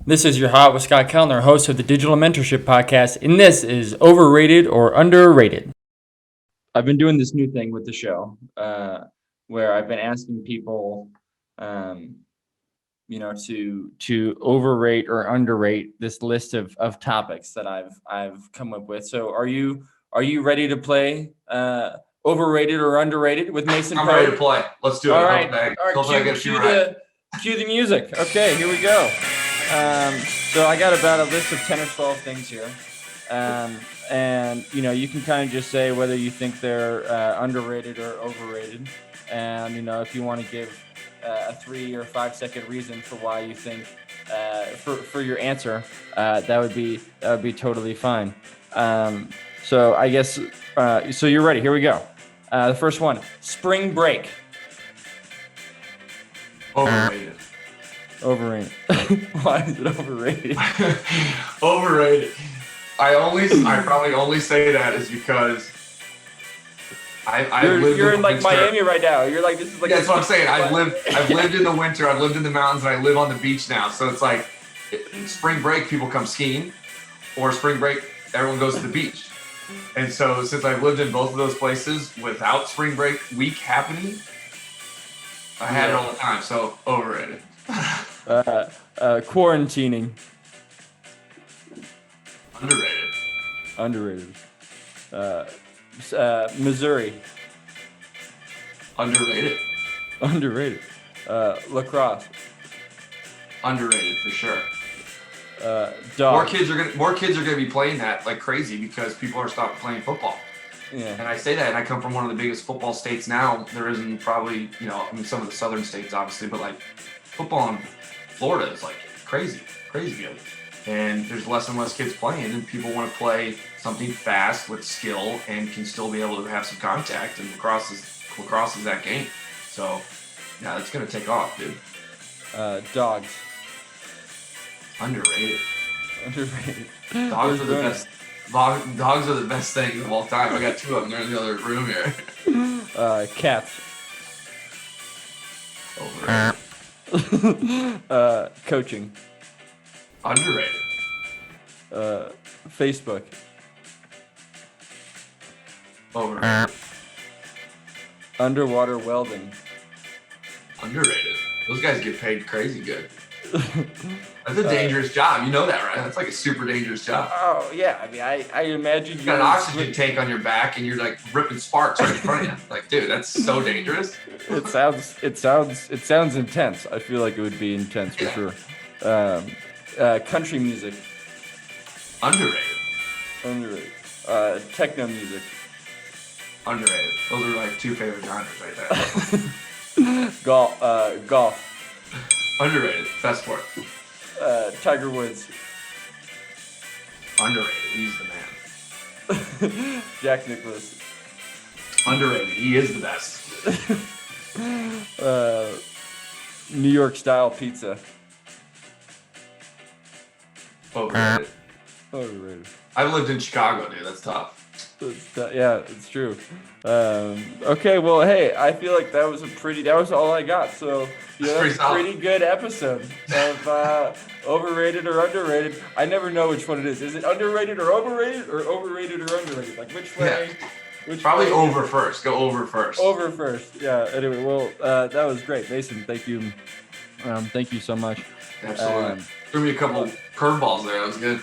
This is your Hot with Scott Kellner, host of the Digital Mentorship Podcast, and this is Overrated or Underrated. I've been doing this new thing with the show where I've been asking people, to overrate or underrate this list of topics that I've come up with. So are you ready to play Overrated or Underrated with Mason Poage? I'm ready to play. Let's do it. All right. Cue the music. Okay, here we go. So I got about a list of 10 or 12 things here. And you can kind of just say whether you think they're underrated or overrated. And, if you want to give a 3 or 5 second reason for why you think, for your answer, that would be totally fine. So I guess, so you're ready. Here we go. The first one, spring break. Overrated. Overrated. Why is it overrated? Overrated. I probably only say that is because you're in like Miami right now. You're like, this is like. Yeah, that's what I'm saying. I've lived in the winter. I've lived in the mountains, and I live on the beach now. So it's like spring break, people come skiing, or spring break, everyone goes to the beach. And so since I've lived in both of those places without spring break week happening, I had it all the time. So overrated. Quarantining. Underrated. Missouri. Underrated. Lacrosse. Underrated for sure. Dog. More kids are gonna be playing that like crazy because people are stopping playing football. Yeah. And I say that, and I come from one of the biggest football states now. There isn't probably, some of the southern states obviously, but like football in Florida is like crazy good. And there's less and less kids playing, and people want to play something fast with skill and can still be able to have some contact. And lacrosse is that game. So yeah, it's gonna take off, dude. Dogs. Underrated. Dogs are the best. Dogs are the best thing of all time. I got 2 of them. They're in the other room here. Cats. Overrated. Coaching. Underrated. Facebook. Overrated. Underwater welding. Underrated. Those guys get paid crazy good. That's a dangerous job. You know that, right? That's like a super dangerous job. Oh yeah. I mean, I imagine you got an oxygen tank on your back and you're like ripping sparks right in front of you. Like, dude, that's so dangerous. It sounds intense. I feel like it would be intense for sure. Country music. Underrated. Techno music. Underrated. Those are like 2 favorite genres right there. Golf. Underrated. Best sport. Tiger Woods. Underrated. He's the man. Jack Nicklaus. Underrated. He is the best. New York style pizza. Overrated. I've lived in Chicago, dude. That's tough. Yeah, it's true. Okay, well, hey, I feel like that was all I got. So, that's a pretty good episode of overrated or underrated. I never know which one it is. Is it underrated or overrated or underrated? Like which way? Yeah. Probably over first. Go over first. Over first. Yeah. Anyway, well, that was great, Mason. Thank you. Thank you so much. Absolutely. Threw me a couple curveballs there. That was good.